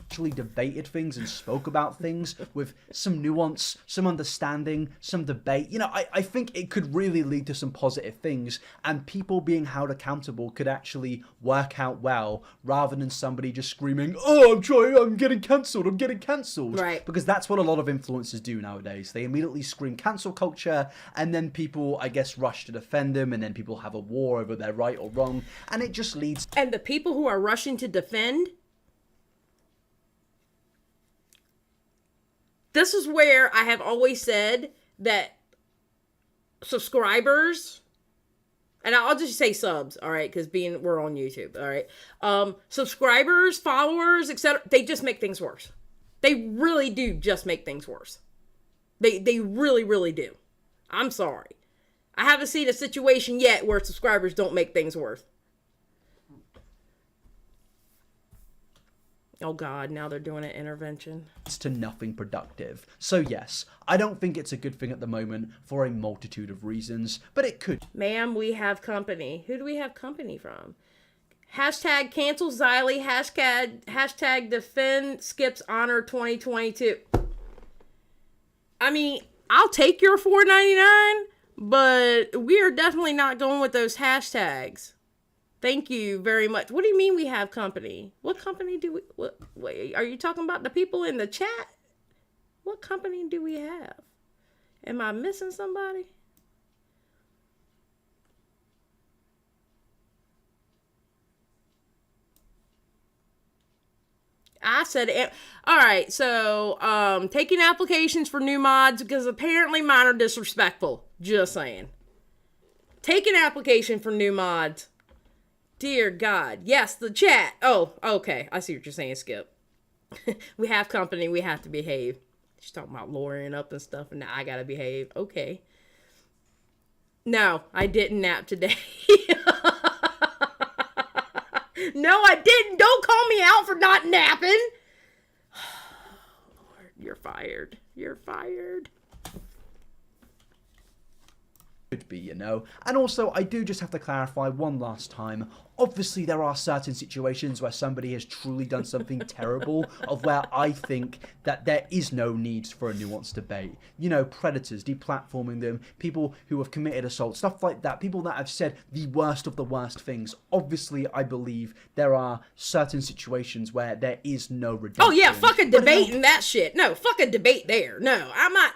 Actually debated things and spoke about things with some nuance, some understanding, some debate. You know, I think it could really lead to some positive things, and people being held accountable could actually work out well rather than somebody just screaming, oh, I'm getting cancelled. Right. Because that's what a lot of influencers do nowadays. They immediately scream cancel culture, and then people, I guess, rush to defend them, and then people have a war over their right or wrong, and it just leads... And the people who are rushing to defend... This is where I have always said that subscribers, and I'll just say subs, all right, because we're on YouTube, all right. Subscribers, followers, etc. They just make things worse. They really do just make things worse. They really, really do. I'm sorry. I haven't seen a situation yet where subscribers don't make things worse. Oh God, now they're doing an intervention. To nothing productive. So yes, I don't think it's a good thing at the moment for a multitude of reasons, but it could. Ma'am, we have company. Who do we have company from? Hashtag cancel Xylie. Hashtag defend Skip's honor 2022. I mean, I'll take your $4.99, but we are definitely not going with those hashtags. Thank you very much. What do you mean we have company? What company do we... Wait, are you talking about the people in the chat? What company do we have? Am I missing somebody? I said it. All right, so taking applications for new mods because apparently mine are disrespectful. Just saying. Take an application for new mods. Dear God. Yes, the chat. Oh, okay. I see what you're saying, Skip. We have company. We have to behave. She's talking about lowering up and stuff, and now I gotta behave. Okay. No, I didn't nap today. No, I didn't. Don't call me out for not napping. Lord, you're fired. You're fired. Could be, you know. And also, I do just have to clarify one last time. Obviously, there are certain situations where somebody has truly done something terrible, of where I think that there is no need for a nuanced debate. You know, predators, deplatforming them, people who have committed assault, stuff like that, people that have said the worst of the worst things. Obviously, I believe there are certain situations where there is no redemption. Oh, yeah, fuck a debate and that shit. No, fuck a debate there. No, I'm not...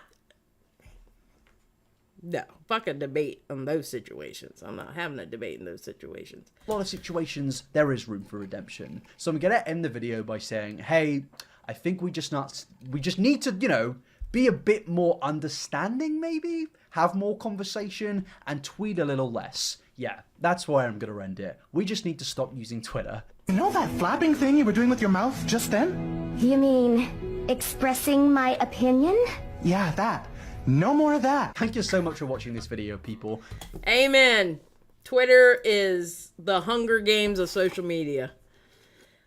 No, fuck a debate on those situations. I'm not having a debate in those situations. A lot of situations, there is room for redemption. So I'm going to end the video by saying, hey, I think we just need to, you know, be a bit more understanding, maybe? Have more conversation and tweet a little less. Yeah, that's why I'm going to end it. We just need to stop using Twitter. You know that flapping thing you were doing with your mouth just then? You mean expressing my opinion? Yeah, that. No more of that. Thank you so much for watching this video, people. Amen. Twitter is the Hunger Games of social media.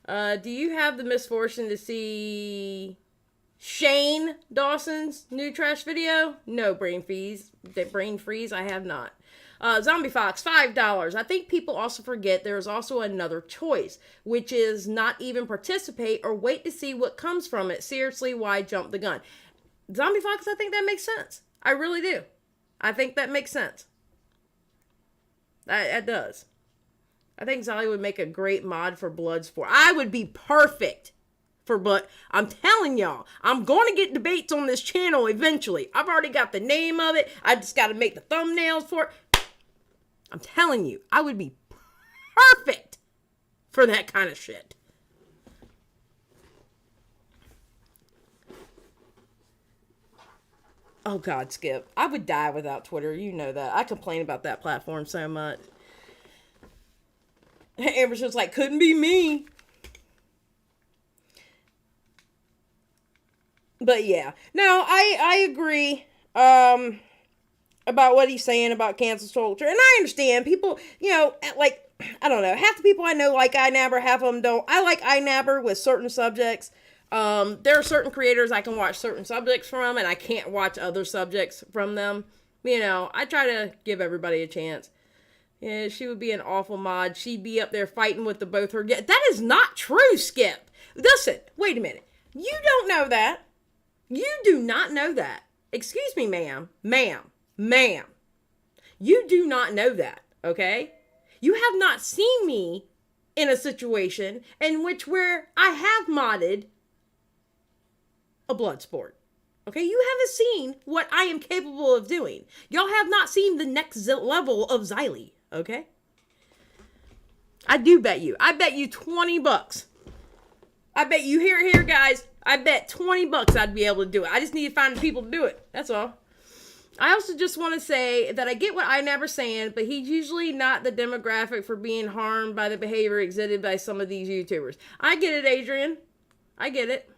Do you have the misfortune to see Shane Dawson's new trash video? No, brain freeze. I have not. Zombie Fox, $5. I think people also forget there is also another choice, which is not even participate or wait to see what comes from it. Seriously, why jump the gun? Zombie Fox, I think that makes sense. I really do. I think that makes sense. That does. I think Xylie would make a great mod for Bloodsport. I would be perfect for Blood. I'm telling y'all, I'm going to get debates on this channel eventually. I've already got the name of it. I just got to make the thumbnails for it. I'm telling you, I would be perfect for that kind of shit. Oh, God, Skip. I would die without Twitter. You know that. I complain about that platform so much. Amber's just like, couldn't be me. But, yeah. No, I agree about what he's saying about cancel culture. And I understand people, you know, like, I don't know. Half the people I know like iNabber, half of them don't. I like iNabber with certain subjects. There are certain creators I can watch certain subjects from, and I can't watch other subjects from them. You know, I try to give everybody a chance. Yeah, she would be an awful mod. She'd be up there fighting with the both her. That is not true, Skip. Listen, wait a minute. You don't know that. You do not know that. Excuse me, ma'am. Ma'am. You do not know that, okay? You have not seen me in a situation in which where I have modded a Bloodsport. Okay, you haven't seen what I am capable of doing. Y'all have not seen the next level of Xylie, okay? I do bet you. I bet you $20. I bet you here, guys. I bet $20 I'd be able to do it. I just need to find the people to do it. That's all. I also just want to say that I get what iNabber's saying, but he's usually not the demographic for being harmed by the behavior exhibited by some of these YouTubers. I get it, Adrian. I get it.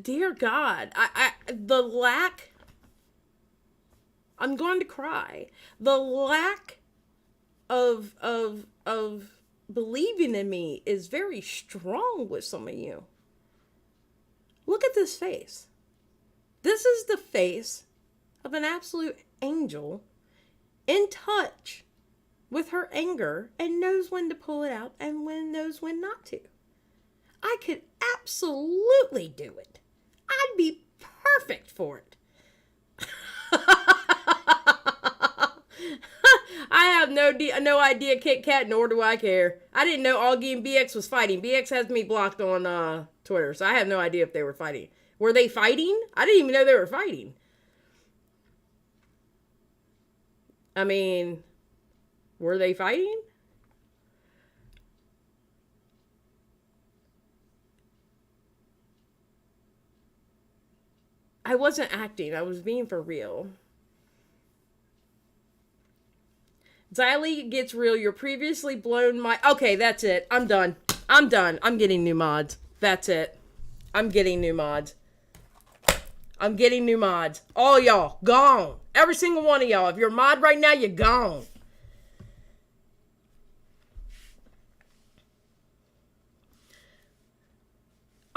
Dear God, the lack, I'm going to cry. The lack of believing in me is very strong with some of you. Look at this face. This is the face of an absolute angel in touch with her anger and knows when to pull it out and knows when not to. I could absolutely do it. I'd be perfect for it. I have no idea, Kit Kat, nor do I care. I didn't know Augie and BX was fighting. BX has me blocked on Twitter, so I have no idea if they were fighting. Were they fighting? I didn't even know they were fighting. I mean, were they fighting? I wasn't acting. I was being for real. Xylie gets real. You're previously blown my... Okay, that's it. I'm done. I'm done. I'm getting new mods. That's it. I'm getting new mods. I'm getting new mods. All y'all. Gone. Every single one of y'all. If you're a mod right now, you're gone.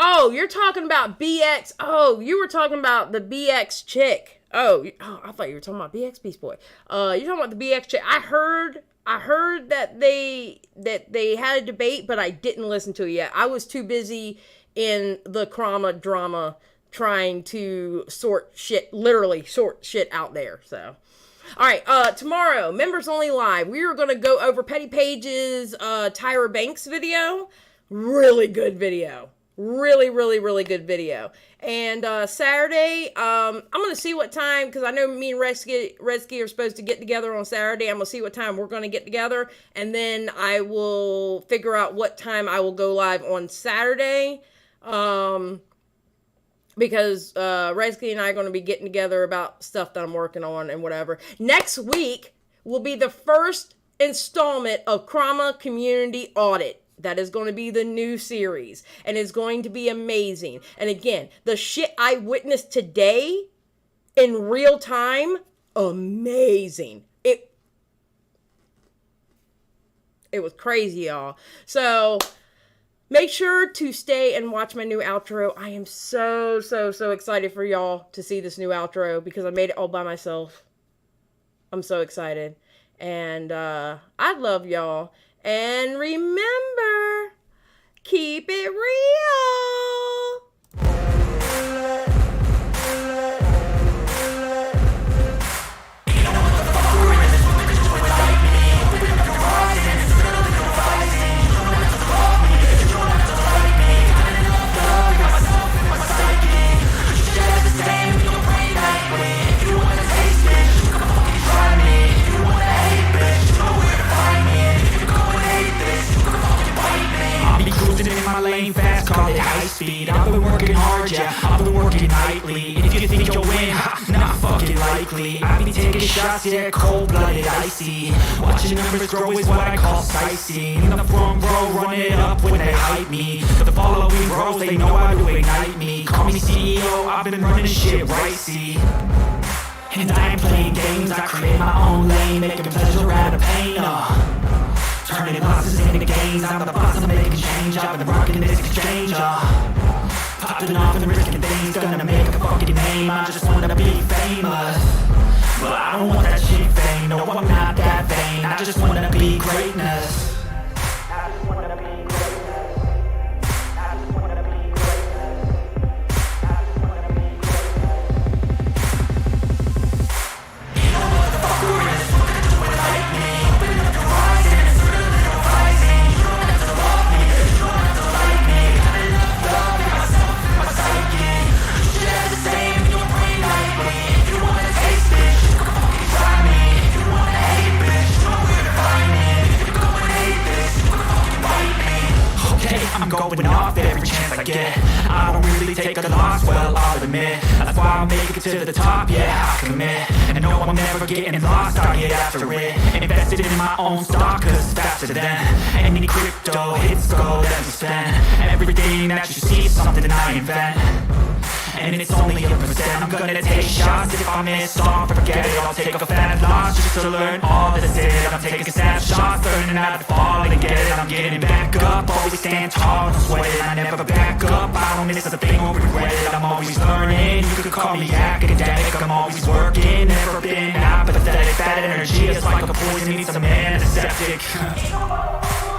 Oh, you're talking about BX. Oh, you were talking about the BX chick. Oh, I thought you were talking about BX Beast Boy. You're talking about the BX chick. I heard that they had a debate, but I didn't listen to it yet. I was too busy in the drama trying to literally sort shit out there. So, all right. Tomorrow, members only live. We are gonna go over Petty Paige's Tyra Banks video. Really good video. Really, really, really good video. And Saturday, I'm going to see what time, because I know me and Redsky are supposed to get together on Saturday. I'm going to see what time we're going to get together. And then I will figure out what time I will go live on Saturday. Because Redsky and I are going to be getting together about stuff that I'm working on and whatever. Next week will be the first installment of Krama Community Audit. That is going to be the new series. And it's going to be amazing. And again, the shit I witnessed today in real time, amazing. It was crazy, y'all. So make sure to stay and watch my new outro. I am so excited for y'all to see this new outro because I made it all by myself. I'm so excited. And I love y'all. And remember, keep it real. My lane fast, call it high speed. I've been working hard, yeah, I've been working nightly. If you think you'll win, not fucking likely. I be taking shots, yeah, cold-blooded, icy. Watching numbers grow is what I call sightseeing. In the front row, run it up when they hype me. The following bros, they know how to ignite me. Call me CEO, I've been running shit right, see. And I ain't playing games, I create my own lane, making pleasure out of pain, turning losses into gains. I'm the boss, I'm making change. I've been rocking this exchange, popping off and risking things, gonna make a fucking name. I just wanna be famous. Well, I don't want that cheap fame. No, I'm not that vain. I just wanna be greatness. I just wanna be greatness. I just wanna be greatness. I just wanna be greatness. You know what the fuck we're in? Do it like me. Open up your eyes and I'm going off every chance I get. I don't really take a loss, well, I'll admit. That's why I make it to the top, yeah, I commit. And no, I'm never getting lost, I get after it. Invested in my own stock, cause it's faster than any crypto hits gold that we spend. Everything that you see is something I invent. and it's only a percent. I'm gonna take shots. If I miss off, forget it, I'll take a fat loss just to learn all that is it. I'm taking snapshots, learning how to fall and get it. I'm getting back up, always stand tall, don't sweat it. I never back up, I don't miss a thing or regret it. I'm always learning, you could call me academic. I'm always working, never been apathetic. That energy is like a poison, needs some antiseptic.